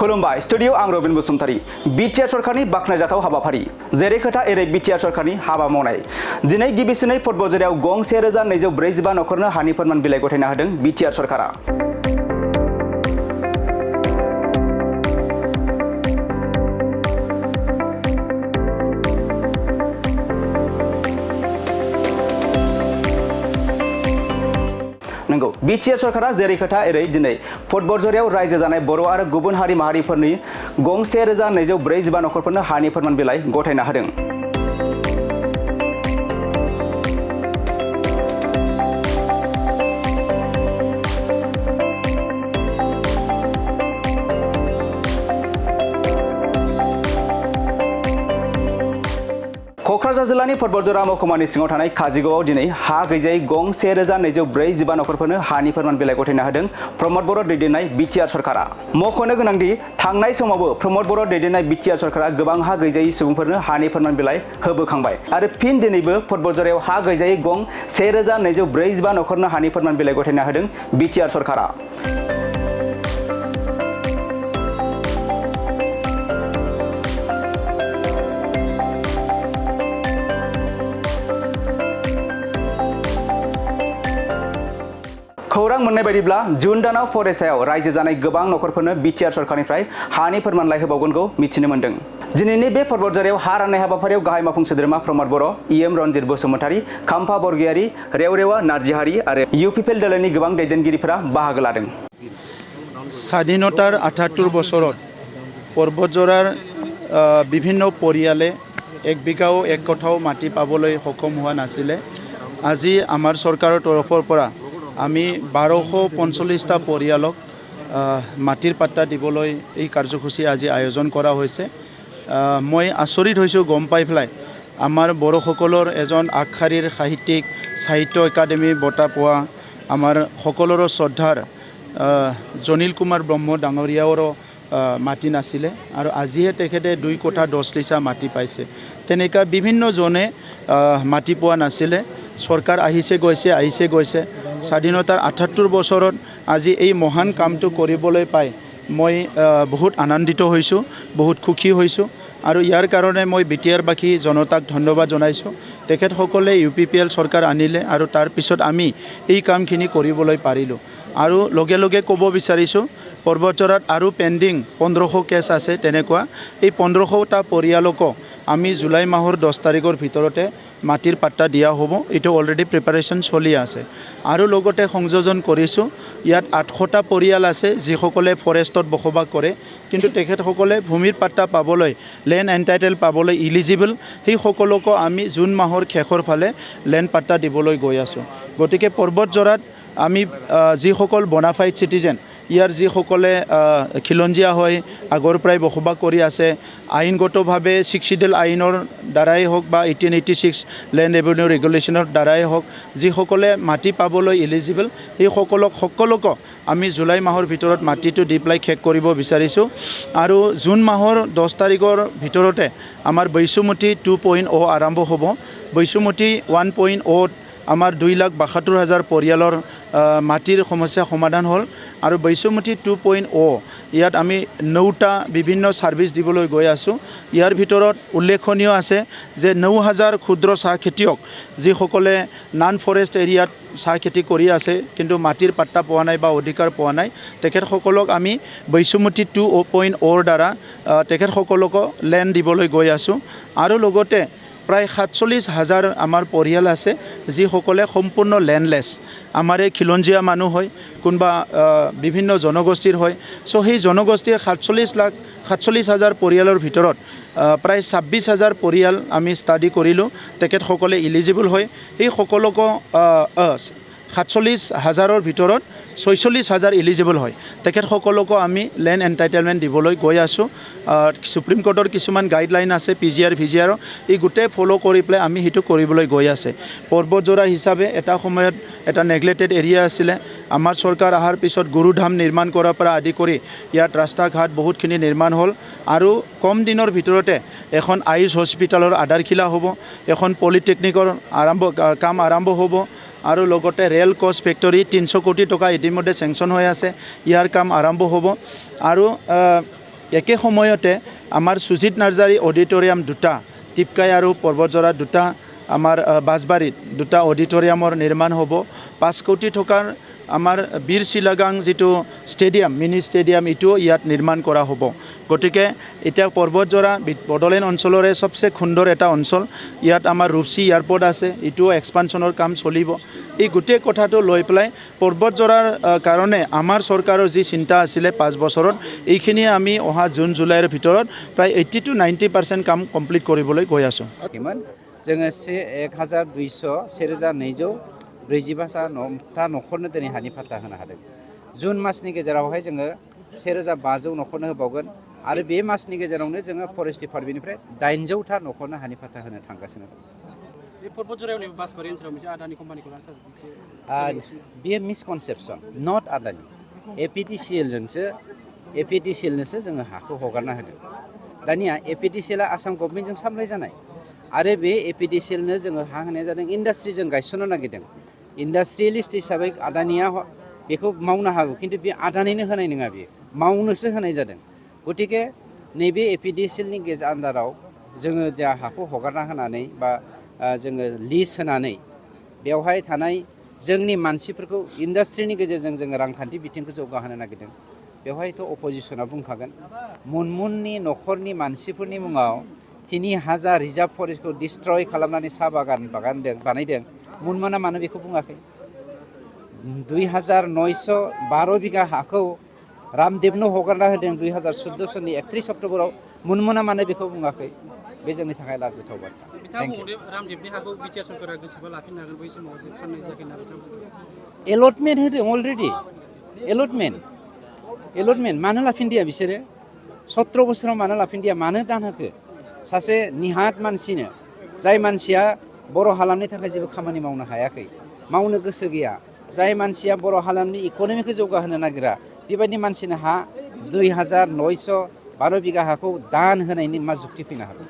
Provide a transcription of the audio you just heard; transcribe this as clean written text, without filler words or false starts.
खुलुमबाय स्टुडियो आं Robin Basumatary BTR सरकारनि बाखनायजाथाव हाबाफारि जेरै खोथा एरै बिटिआर सरकारनि हाबा मावनाय दिनै गिबिसिनै फटबजाराव गं 1245 नखरनो हानि फोरमान बिलाइ गथायना होदों बिटिआर सरकारा। नंगौ बिटिआर सरकारा जेरै खोथा एरै दिनै फटबजाराव रायजो जानाय बर' आरो गुबुन हारि माहारिफोरनि गं 1245 नखरफोरनो हानि फोरमान बिलाइ गथायना होदों। कक्राझार जिल्लानि फटबजारा महकुमानि सिङाव थानाय काजिगावआव दिनै हा गैजायै गं 1245 नखरफोरनो हानि फोरमान बिलाइ गथायना होदों प्रमद बर' दैदेननाय बिटिआर सरकारा। मख'नो गोनांदि थांनाय समावबो प्रमद बर' दैदेननाय बिटिआर सरकारा गोबां हा गैजायै सुबुंफोरनो हानि फोरमान बिलाइ होबोखांबाय आरो फिन दिनैबो फटबजाराव हा गैजायै गं 1245 नखरनो हानि फोरमान बिलाइ गथायना होदों बिटिआर सरकारा। खौरां मोननाय बायदिब्ला जुन दानाव फरेस्टायाव रायजो जानाय गोबां नखरफोरनो बिटिआर सरकारनिफ्राय हानि फोरमानलाइ होबावगोनखौ मिथिनो मोन्दों। दिनैनि बे फटबजाराव हा राननाय हाबाफारियाव गाहाय मावफुं सोद्रोमा प्रमद बर', इएम रनजित बसुमतारी, खाम्फा बरगयारी, रेवरेवा नार्जिहारी आरो इउपिपिएल दलनि गोबां दैदेनगिरिफोरा बाहागो लादों। স্বাধীনতার ৭৮ বছৰত পৰ্বতজৰাৰ বিভিন্ন পৰিয়ালে এক বিঘাও এক কঠাও মাটি পাবলৈ সক্ষম হোৱা নাছিলে। আজি আমাৰ চৰকাৰৰ তৰফৰ পৰা আমি 1245টা পৰিয়ালক মাটিৰ পাট্টা দিবলৈ এই কাৰ্যসূচী আজি আয়োজন কৰা হৈছে। মই আচৰিত হৈছোঁ গম পাই পেলাই আমাৰ বড়োসকলৰ এজন আগশাৰীৰ সাহিত্যিক সাহিত্য একাডেমি বঁটা পোৱা আমাৰ সকলোৰে শ্ৰদ্ধাৰ জনিল কুমাৰ ব্ৰহ্ম ডাঙৰীয়াৰো মাটি নাছিলে আৰু আজিহে তেখেতে 2 কোঠা 10 লিচা মাটি পাইছে। তেনেকুৱা বিভিন্নজনে মাটি পোৱা নাছিলে। চৰকাৰ আহিছে গৈছে স্বাধীনতাৰ ৭৮ বছৰত আজি এই মহান কামটো কৰিবলৈ পাই মই বহুত আনন্দিত হৈছোঁ, বহুত সুখী হৈছোঁ আৰু ইয়াৰ কাৰণে মই বিটিআৰবাসী জনতাক ধন্যবাদ জনাইছোঁ। তেখেতসকলে ইউপিপিএল চৰকাৰ আনিলে আৰু তাৰ পিছত আমি এই কামখিনি কৰিবলৈ পাৰিলোঁ। আৰু লগে লগে ক'ব বিচাৰিছোঁ পৰ্বতজৰাত আৰু পেণ্ডিং 1500 কেছ আছে। তেনেকুৱা এই 1500টা পৰিয়ালকো আমি জুলাই মাহৰ 10 তাৰিখৰ ভিতৰতে মাটিৰ পাট্টা দিয়া হ'ব। এইটো অলৰেডি প্ৰিপাৰেশ্যন চলি আছে আৰু লগতে সংযোজন কৰিছোঁ ইয়াত 800টা পৰিয়াল আছে যিসকলে ফৰেষ্টত বসবাস কৰে কিন্তু তেখেতসকলে ভূমিৰ পাট্টা পাবলৈ লেণ্ড এণ্টাইটেল পাবলৈ ইলিজিবল। সেই সকলোকো আমি জুন মাহৰ শেষৰ ফালে লেণ্ড পাট্টা দিবলৈ গৈ আছোঁ। গতিকে পৰ্বতজৰাত আমি যিসকল বনাফাইড চিটিজেন ইয়াৰ যিসকলে খিলঞ্জীয়া হৈ আগৰ পৰাই বসবাস কৰি আছে আইনগতভাৱে 6 শিডিউল আইনৰ দ্বাৰাই হওক বা 1886 লেণ্ড ৰেভিনিউ ৰেগুলেশ্যনৰ দ্বাৰাই হওক যিসকলে মাটি পাবলৈ ইলিজিবল সেই সকলোকে আমি জুলাই মাহৰ ভিতৰত মাটিটো দি পেলাই শেষ কৰিব বিচাৰিছোঁ। আৰু জুন মাহৰ 10 তাৰিখৰ ভিতৰতে আমাৰ বৈশুমতি 2.0 আৰম্ভ হ'ব। বৈশুমতি 1.0 আমাৰ 2,72,000 পৰিয়ালৰ মাটিৰ সমস্যা সমাধান হ'ল আৰু বৈশুমতি 2.0 ইয়াত আমি 9টা বিভিন্ন ছাৰ্ভিচ দিবলৈ গৈ আছোঁ। ইয়াৰ ভিতৰত উল্লেখনীয় আছে যে 9,000 ক্ষুদ্ৰ চাহ খেতিয়ক যিসকলে নন ফৰেষ্ট এৰিয়াত চাহ খেতি কৰি আছে কিন্তু মাটিৰ পাট্টা পোৱা নাই বা অধিকাৰ পোৱা নাই তেখেতসকলক আমি বৈশুমতি 2.0ৰ দ্বাৰা তেখেতসকলকো লেণ্ড দিবলৈ গৈ আছোঁ। আৰু লগতে প্ৰায় 47,000 আমাৰ পৰিয়াল আছে যিসকলে সম্পূৰ্ণ লেণ্ডলেছ। আমাৰ এই খিলঞ্জীয়া মানুহ হয়, কোনোবা বিভিন্ন জনগোষ্ঠীৰ হয়। চ' সেই জনগোষ্ঠীৰ 47,000 পৰিয়ালৰ ভিতৰত প্ৰায় 26,000 পৰিয়াল আমি ষ্টাডি কৰিলোঁ তেখেতসকলে ইলিজিবল হয়। সেই সকলোকো 47,000ৰ ভিতৰত 46,000 ইলিজিবল হয় তেখেতসকলকো আমি লেণ্ড এণ্টাইটেলমেণ্ট দিবলৈ গৈ আছোঁ। সুপ্ৰিম কোৰ্টৰ কিছুমান গাইডলাইন আছে PGR VGR এই গোটেই ফ'ল' কৰি পেলাই আমি সেইটো কৰিবলৈ গৈ আছে। পৰ্বতজৰা হিচাপে এটা সময়ত এটা নেগলেক্টেড এৰিয়া আছিলে। আমাৰ চৰকাৰ অহাৰ পিছত গুৰুধাম নিৰ্মাণ কৰাৰ পৰা আদি কৰি ইয়াত ৰাস্তা ঘাট বহুতখিনি নিৰ্মাণ হ'ল আৰু কম দিনৰ ভিতৰতে এখন আয়ুষ হস্পিটেলৰ আধাৰশিলা হ'ব, এখন পলিটেকনিকৰ কাম আৰম্ভ হ'ব আৰু লগতে ৰেল কোচ ফেক্টৰী 300 কোটি টকা ইতিমধ্যে চেংচন হৈ আছে, ইয়াৰ কাম আৰম্ভ হ'ব। আৰু একে সময়তে আমাৰ সুজিত নাৰ্জাৰী অডিটৰিয়াম দুটা টিপকাই আৰু পৰ্বতজৰা দুটা আমাৰ বাছবাৰীত দুটা অডিটৰিয়ামৰ নিৰ্মাণ হ'ব 5 কোটি টকাৰ আমাৰ বীৰ চিলাগাং যিটো ষ্টেডিয়াম মিনি ষ্টেডিয়াম ইটো ইয়াত নিৰ্মাণ কৰা হ'ব গতিকে এতিয়া পৰ্বতজৰা বডলেণ্ড অঞ্চলৰে সবচে সুন্দৰ এটা অঞ্চল ইয়াত আমাৰ ৰূপসী এয়াৰপোৰ্ট আছে ইটো এক্সপানশ্যনৰ কাম চলিব এই গোটেই কথাটো লৈ পেলাই পৰ্বতজৰাৰ কাৰণে আমাৰ চৰকাৰৰ যি চিন্তা আছিলে 5 বছৰত এইখিনি আমি অহা জুন জুলাইৰ ভিতৰত প্ৰায় 80 to 90% কাম কমপ্লিট কৰিবলৈ গৈ আছোঁ जोङो 1245 न'खरनो दिनै हानि फाट्टा होनो हादों जुन मासनि गेजेरावहाय जोङो 1500 न'खरनो होबावगोन आरो बे मासनि गेजेरावनो जोङो फरेस्ट डिपार्टमेन्टनिफ्राय 800 न'खरनो हानि फाट्टा होनो थांगासिनो दं बेयो मिसकनसेप्सन नट आदानि एपिडिसिएलनोसो जोङो हाखौ हगारना होदों दानिया एपिडिसिएलआ आसाम गभर्नमेन्टजों सामलाय जानाय आरो बे एपिडिसिएलनो जोङो हा होनाया जादों इन्डास्ट्रिजों गायसननो नागिरदों इन्डास्ट्रियलिस्ट हिसाबै आदानिया बेखौ मावनो हागौ खिन्थु बे आदानिनो होनाय नङा बेयो मावनोसो होनाय जादों गतिके नैबे एपिडिसिएलनि आन्दाराव जोङो जा हाखौ हगारना होनानै बा जोङो लिज होनानै बेवहाय थानाय जोंनि मानसिफोरखौ इन्डास्ट्रिनि गेजेरजों जोङो रांखान्थि बिथिंखौ जौगाहोनो नागिरदों बेवहायथ' अपोजिसना बुंखागोन मुनमुननि न'खरनि मानसिफोरनि मुङाव 3000 रिजार्भ फरेस्टखौ डिस्ट्रय खालामनानै साहा बानायदों मुनमुना मानो बेखौ बुङाखै 2912 बिगा हाखौ रामदेबनो हगारना होदों 2014 सननि 31 अक्ट'बराव मुनमुना मानो बेखौ बुङाखै बे जोंनि थाखाय लाजिथाव बाथ्रा एलटमेन्ट होदों अलरेडि एलटमेन्ट मानो लाफिनदिया बिसोरो 17 बोसोराव मानो लाफिनदिया मानो दान होखो सासे निहात मानसिनो जाय मानसिया बर' हालामनि थाखाय जेबो खामानि मावनो हायाखै मावनो गोसो गैया जाय मानसिया बर' हालामनि इक'नमिखौ जौगाहोनो नागिरा बेबायदि मानसिनो हा 2912 बिगा हाखौ दान होनायनि मा जुक्ति फैनो हागौ